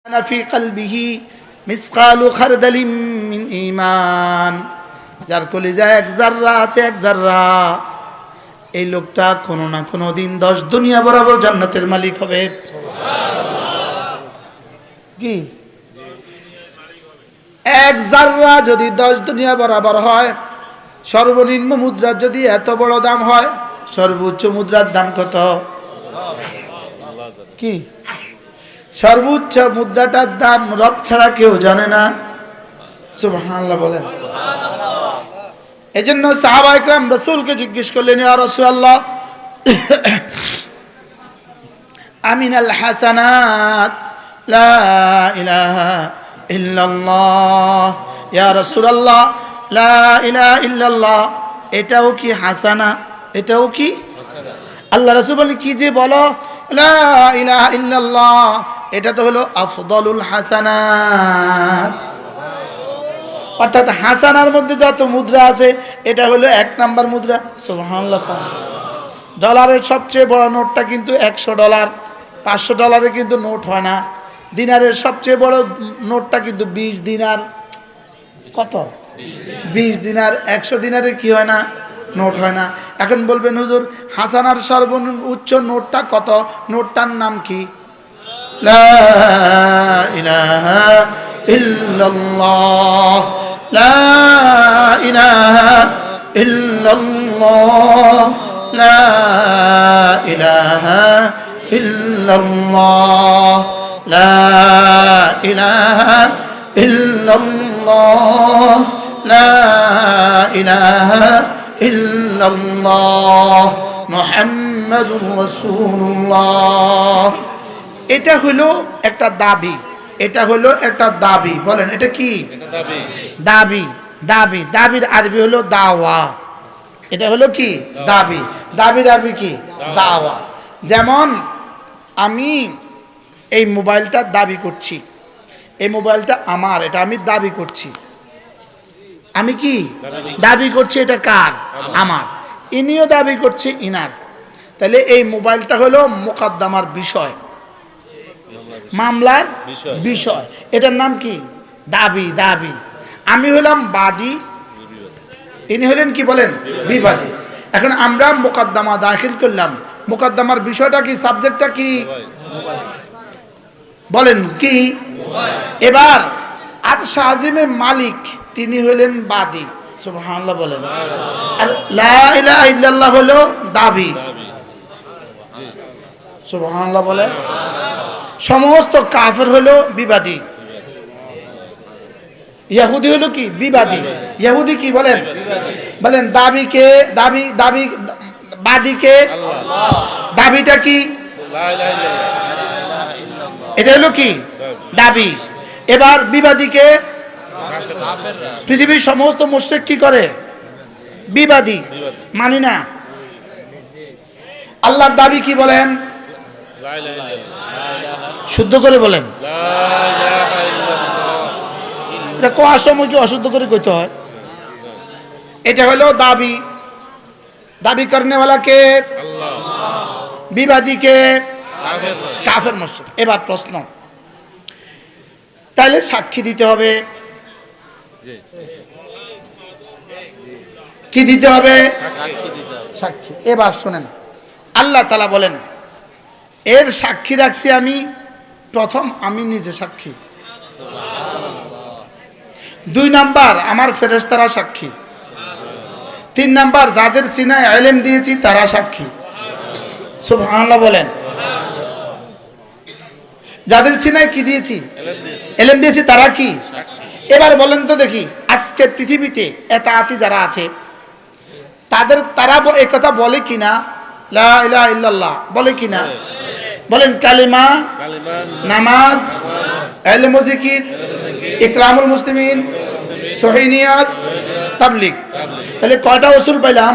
ফি কলবিহি মিসকালু খারদালিম মিন ঈমান, যার কলিজায় এক জাররা আছে, এক জাররা, এই লোকটা কোনো না কোনো দিন 10 দুনিয়া বরাবর জান্নাতের মালিক হবে। কি এক জাররা যদি 10 দুনিয়া বরাবর হয়, সর্বনিম্ন মুদ্রার যদি এত বড় দাম হয়, সর্বোচ্চ মুদ্রার দাম কত? কি সর্বোচ্চ মুদ্রাটার দাম রব ছাড়া কেউ জানে না। সুবহানাল্লাহ বলেন। এজন্য সাহাবা ইকরাম রাসূলকে জিজ্ঞেস করলেন, ইয়া রাসূলুল্লাহ, আমিনাল হাসানাত লা ইলাহা ইল্লাল্লাহ, ইয়া রাসূলুল্লাহ লা ইলাহা ইল্লাল্লাহ এটাও কি হাসানা? এটাও কি আল্লাহ রাসূল বলেন, কি যে বলো, লা ইলাহা ইল্লাল্লাহ এটা তো হলো আফদলুল হাসানাত। অর্থাৎ হাসানার মধ্যে যত মুদ্রা আছে এটা হলো 1 নাম্বার মুদ্রা। সুবহানাল্লাহ। ডলারের সবচেয়ে বড় নোটটা কিন্তু $100, $500 কিন্তু নোট হয় না। দিনারের সবচেয়ে বড় নোটটা কিন্তু 20 দিনার। কত? 20 দিনার। 100 দিনারের কি হয় না? নোট হয় না। এখন বলবেন, হুজুর হাসানার সর্বোচ্চ নোটটা কত? নোটটার নাম কি? লা ইলাহা ইল্লাল্লাহ, লা ইলাহা ইল্লাল্লাহ, লা ইলাহা ইল্লাল্লাহ, লা ইলাহা ইল্লাল্লাহ, লা ইলাহা ইল্লাল্লাহ মুহাম্মাদুর রাসূলুল্লাহ। এটা হলো একটা দাবি, এটা হলো একটা দাবি। বলেন এটা কি? দাবি। দাবি, দাবির আরবি হলো দাওয়া। এটা হলো কি? দাবি। দাবির আরবি কি? দাওয়া। যেমন আমি এই মোবাইলটা দাবি করছি, এই মোবাইলটা আমার, এটা আমি দাবি করছি। আমি কি দাবি করছি? এটা কার? আমার। ইনিও দাবি করছে ইনার। তাহলে এই মোবাইলটা হলো মোকদ্দমার বিষয়, মামলার বিষয়। এটার নাম কি? দাবি। দাবি। আমি হলাম বাদী, ইনি হলেন কি বলেন? বিবাদী। এখন আমরা মোকদ্দমা দাখিল করলাম, মোকদ্দমার বিষয়টা কি? সাবজেক্টটা কি? বলেন কি? এবার আর শাহজিমের মালিক তিনি হলেন বাদী। সুবহানাল্লাহ বলেন। আর লা ইলাহা ইল্লাল্লাহ হলো দাবি। সুবহানাল্লাহ বলেন। সমস্ত কাফের হলো বিবাদী। ইহুদি হলো কি? বিবাদী। ইহুদি কি বলেন? বলেন দাবিকে, দাবি, দাবি, বাদীকে, দাবিটা কি? এটা হলো কি? দাবি। এবার বিবাদীকে, পৃথিবীর সমস্ত মুশরিক কি করে? বিবাদী, মানি না। আল্লাহর দাবি কি বলেন? শুদ্ধ করে বলেন। এটা কোয়া সময় কি অশুদ্ধ করে কইতে হয়? এটা হলো দাবি। দাবি করনেওয়ালা কে? বিবাদী কে? কাফের মুশরিক। এবার প্রশ্ন, তাহলে সাক্ষী দিতে হবে। কি দিতে হবে? সাক্ষী। এবার শোনেন, আল্লাহ তাআলা বলেন, এর সাক্ষী রাখছি আমি, প্রথম আমি নিজে সাক্ষী, 2 নাম্বার আমার ফেরেশতারা সাক্ষী, 3 নাম্বার যাদের সিনায় ইলম দিয়েছি তারা সাক্ষী। সুবহানাল্লাহ বলেন। যাদের সিনায় কি দিয়েছি? ইলম দিয়েছি, তারা কি? এবার বলেন তো দেখি, আজকে পৃথিবীতে এতাআতি যারা আছে তারা এই কথা বলে কিনা? লা ইলাহা ইল্লাল্লাহ বলে কিনা? বলেন কালিমা, নামাজ, ইলম ও জিকির, ইকরামুল মুসলিমিন, সহিহ নিয়াত, তাবলীগ। তাহলে কয়টা উসুল পেলাম?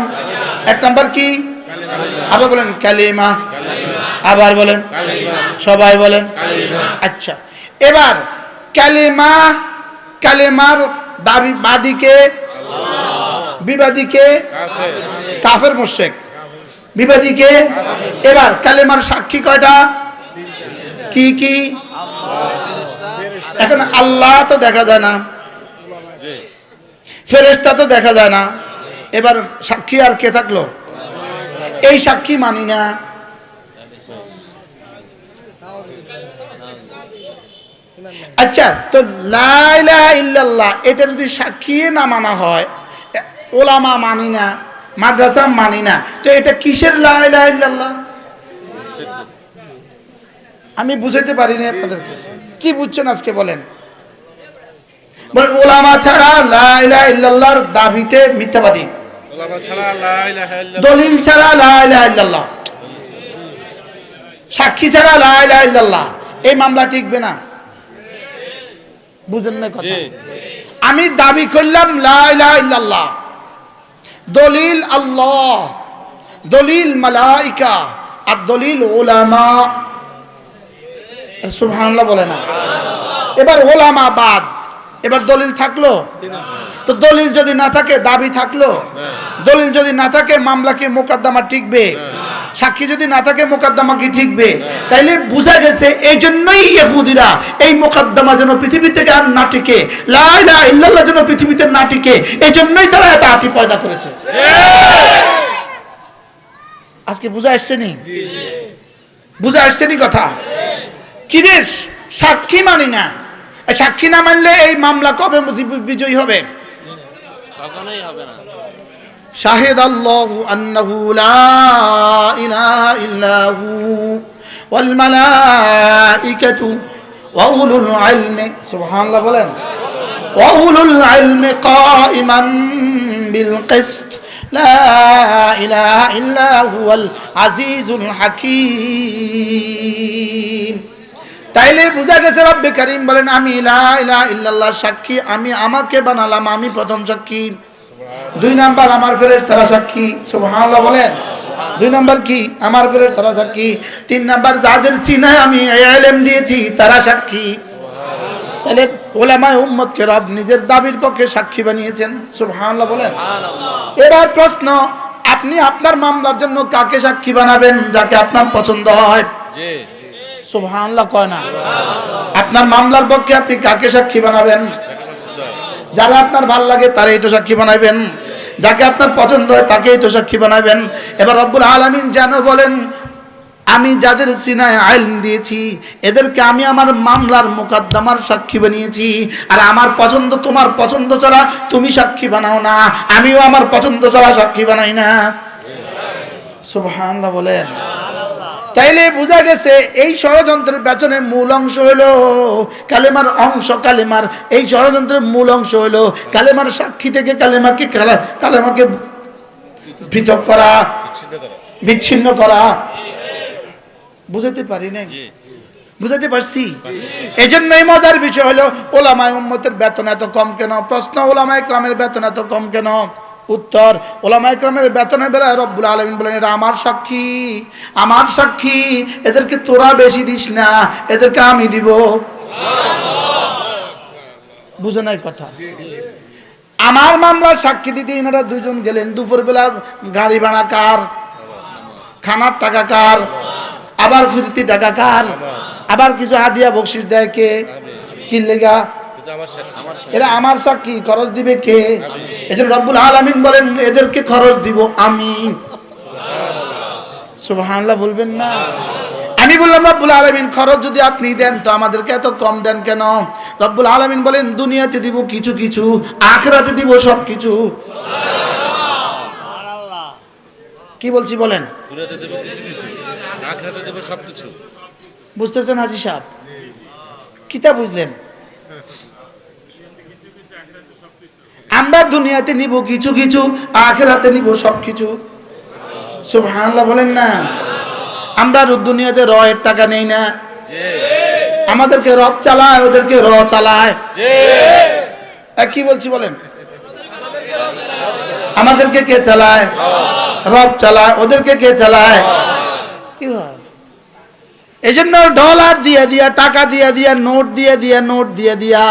1 নাম্বার কি? আবার বলেন কালিমা। আবার বলেন, সবাই বলেন। আচ্ছা, এবার কালিমা, কালিমার দাবি বাদীকে, বিবাদীকে, কাফের মুশরিক, বিবাদীকে। এবার কালিমার সাক্ষী কয়টা? কি কি? এখন আল্লাহ তো দেখা যায় না, ফেরেশতা তো দেখা যায় না, এবার সাক্ষী আর কে থাকলো? এই সাক্ষী মানি না। আচ্ছা, তো লা ইলাহা ইল্লাল্লাহ এটা যদি সাক্ষী না মানা হয়, ওলামা মানি না, মাদ্রাসা মানি না, তো এটা কিসের লা ইলাহা ইল্লাল্লাহ? আমি বুঝাইতে পারি না আপনাদেরকে। কি বুঝছেন আজকে বলেন? বলেন ওলামা ছাড়া লা ইলাহা ইল্লাল্লাহর দাবিতে মিথ্যাবাদী, ওলামা ছাড়া লা ইলাহা ইল্লাল্লাহ, দলিল ছাড়া লা ইলাহা ইল্লাল্লাহ, সাক্ষী ছাড়া লা ইলাহা ইল্লাল্লাহ, এই মামলা টিকবে না। বুঝেন না কথা? আমি দাবি করলাম লা ইলাহা ইল্লাল্লাহ, দলিল আল্লাহ, দলিল মালাইকা, আর দলিল উলামা। সুবহানাল্লাহ বলে না? এবার উলামা বাদ, এবার দলিল থাকলো? তো দলিল যদি না থাকে দাবি থাকলো? দলিল যদি না থাকে মামলা কি মোকদ্দমা টিকবে? সাক্ষী যদি না থাকে মোকদ্দমা কি টিকবে? তাইলে বোঝা গেছে এই জন্যই ইহুদিরা এই মোকদ্দমা যেন পৃথিবী থেকে আর না টিকে, লা ইলাহা ইল্লাল্লাহ যেন পৃথিবীতে না টিকে, এই জন্যই তারা এত আতি পয়দা করেছে। আজকে বুঝা আসছে নি? বুঝা আসছে নি কথা? কি রে, সাক্ষী মানি না, সাক্ষী না মানলে এই মামলা কবে বিজয়ী হবে? কখনোই হবে না। শাহিদ আল্লাহু আন্নাহু লা ইলাহা ইল্লাহু ওয়াল মালাইকাতু ওয়া উলুল ইলমি, সুবহানাল্লাহ বলেন, ওয়া উলুল ইলমি কাইমান বিল কিসত লা ইলাহা ইল্লা হুয়াল আজিজুল হাকীম। তাইলে বুঝা গেছে রব্বে কারীম বলেন আমি লা ইলাহা ইল্লাল্লাহ সাক্ষী, আমি আমাকে বানালাম, আমি প্রথম সাক্ষী। দুই নাম্বার আমার ফেরেশতারা সাক্ষী, সুবহানাল্লাহ বলেন। দুই নাম্বার কি? আমার ফেরেশতারা সাক্ষী। তিন নাম্বার যাদের সিনায় আমি ইলম দিয়েছি তারা সাক্ষী। তাহলে উলামায়ে উম্মতকে রব নিজের দাবির পক্ষে সাক্ষী বানিয়েছেন, সুবহানাল্লাহ বলেন। এবার প্রশ্ন, আপনি আপনার মামলার জন্য কাকে সাক্ষী বানাবেন? যাকে আপনার পছন্দ হয়। জি, সুবহানাল্লাহ কয় না? আপনার মামলার পক্ষে আপনি কাকে সাক্ষী বানাবেন? যারা আপনার ভালো লাগে তারাই তো সাক্ষী বানাবেন, যাকে আপনার পছন্দ হয় তাকেই তো সাক্ষী বানাবেন। এবার রব্বুল আলামিন যেন বলেন আমি যাদের সিনায় ইলম দিয়েছি এদেরকে আমি আমার মামলার মোকদ্দমার সাক্ষী বানিয়েছি, আর আমার পছন্দ তোমার পছন্দ ছাড়া তুমি সাক্ষী বানাও না, আমিও আমার পছন্দ ছাড়া সাক্ষী বানাই না। সুবহানাল্লাহ বলেন। তাইলে বোঝা গেছে এই ষড়যন্ত্রের পেছনে মূল অংশ হলো কালেমার অংশ, কালেমার এই ষড়যন্ত্রের মূল অংশ হলো কালেমার সাক্ষী থেকে কালেমাকে পৃথক করা, বিচ্ছিন্ন করা। বুঝাতে পারি না? বুঝাতে পারছি? এই জন্যই মজার বিষয় হলো ওলামায়ে উম্মতের বেতন এত কম কেন? প্রশ্ন, ওলামায়ে কেরামের বেতন এত কম কেন? উত্তর, ওলামায়ে কেরামের বেতনের বেলায় রব্বুল আলামিন বলেন এরা আমার সাক্ষী, আমার সাক্ষী, এদেরকে তোরা বেশি দিস না, এদেরকে আমি দিব। বুঝো নাই কথা? আমার মামলার সাক্ষী দিতে এনারা দুজন গেলেন, দুপুর বেলা গাড়ি ভাড়া কার, খানার টাকা কার, আবার ফিরতি টাকা কার, আবার কিছু হাদিয়া বকশিশ দেয় কে? কি লেগা? এরা আমার সাক্ষী, খরচ দিবে কে? এজন্য রব্বুল আলামিন বলেন এদেরকে খরচ দিব আমি। সুবহানাল্লাহ বলবেন না? আমি বললাম রব্বুল আলামিন খরচ যদি আপনি দেন তো আমাদেরকে এত কম দেন কেন? রব্বুল আলামিন বলেন দুনিয়াতে দিব কিছু কিছু, আখিরাতে দিব সবকিছু। কি বলছি বলেন? দুনিয়াতে দেব কিছু কিছু, আখিরাতে দেব সবকিছু। বুঝতেছেন হাজী সাহেব? কিতা বুঝলেন? আমরা দুনিয়াতে নিব কিছু কিছু, আখিরাতে নিব সবকিছু। সুবহানাল্লাহ বলেন না? আমরা দুনিয়াতে রয়ের টাকা নেই না, আমাদেরকে রব চালায়, ওদেরকে র চালায়। কি বলছি বলেন? আমাদেরকে কে চালায়? রব চালায়। ওদেরকে কে চালায়? কি হয়? এই জন্য ডলার দিয়ে দিয়া, টাকা দিয়ে দিয়া, নোট দিয়ে দিয়া, নোট দিয়ে দিয়া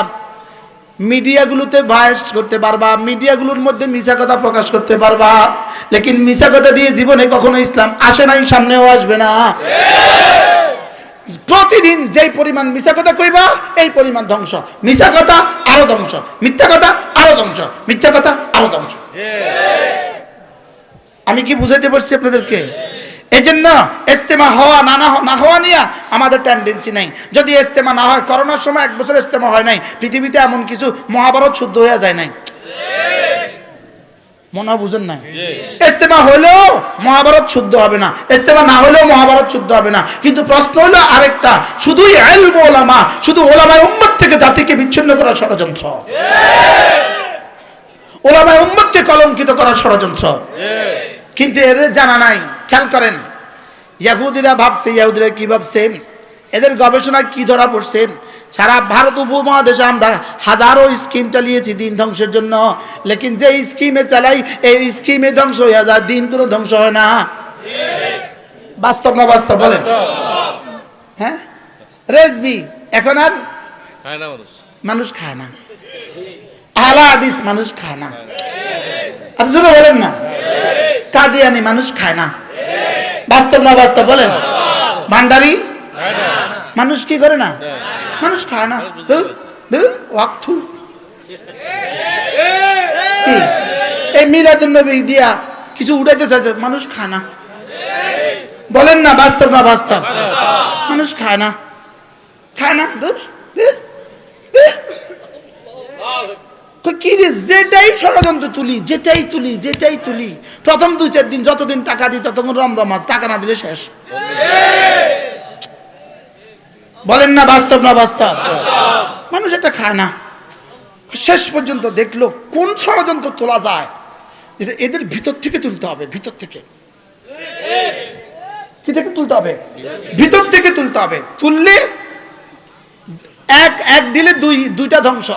মিডিয়াগুলোতে ভাইস করতে পারবা, মিডিয়াগুলোর মধ্যে মিছা কথা প্রকাশ করতে পারবা, লেকিন মিছা কথা দিয়ে জীবনে কখনো ইসলাম আসে নাই, সামনেও আসবে না। প্রতিদিন যেই পরিমাণ মিছা কথা কইবা এই পরিমাণ ধ্বংস, মিছা কথা আরো ধ্বংস, মিথ্যা কথা আরো ধ্বংস, মিথ্যা কথা আরো ধ্বংস। আমি কি বুঝাইতে পারছি আপনাদেরকে? এই জন্য ইজতেমা হওয়া না হওয়া নিয়ে আমাদের টেন্ডেন্সি নাই। যদি ইজতেমা না হয়, করোনার সময় 1 বছর ইজতেমা হয় নাই, পৃথিবীতে এমন কিছু মহাভারত শুদ্ধ হয়ে যায় নাই, মনে হয় বুঝেন না? ইজতেমা হলেও মহাভারত শুদ্ধ হবে না, ইজতেমা না হলেও মহাভারত শুদ্ধ হবে না। কিন্তু প্রশ্ন হলো আরেকটা, শুধুই ইলম ওলামা, শুধু ওলামায়ে উম্মত থেকে জাতিকে বিচ্ছিন্ন করার ষড়যন্ত্র, ওলামায়ে উম্মতকে কলঙ্কিত করার ষড়যন্ত্র। কিন্তু এদের জানা নাই। খেয়াল করেন, ইহুদিরা ভাবছে, ইহুদিরা কি ভাবছে, এদের গবেষণায় কি ধরা পড়ছে, সারা ভারত উপমহাদেশে আমরা হাজারো স্কিম চালিয়েছি দিন ধ্বংসের জন্য, লেকিন যে স্কিমে চালাই এই স্কিমে ধ্বংস হয়ে যায়, দিন কোনো ধ্বংস হয় না। বাস্তব না বাস্তব বলেন? হ্যাঁ, রেজবি এখন আর খায় না মানুষ, মানুষ খায় না, আহলে হাদিস মানুষ খায় না, আর জোরে বলেন না, কাদিয়ানি মানুষ খায় না। বাস্তব না বাস্তব বলেন? ভান্ডারি মানুষ কি করে না, মানুষ খায় না। এই মিলাদুন নবী দিয়া কিছু উঠাইতে চাইছে, মানুষ খায় না। বলেন না বাস্তব না বাস্তব? মানুষ খায় না, খায় না। কি রে, যেটাই ষড়যন্ত্র তুলি, যেটাই তুলি প্রথম 2-4 দিন যতদিন টাকা দিই ততক্ষণ রমরমাজ, টাকা না দিলে শেষ। বলেন না বাস্তব না বাস্তব? মানুষ এটা খায় না। শেষ পর্যন্ত দেখলো কোন ষড়যন্ত্র তোলা যায়, এদের ভিতর থেকে তুলতে হবে, ভিতর থেকে। কি থেকে তুলতে হবে? ভিতর থেকে তুলতে হবে। তুললে এক দিলে দুইটা ধ্বংস।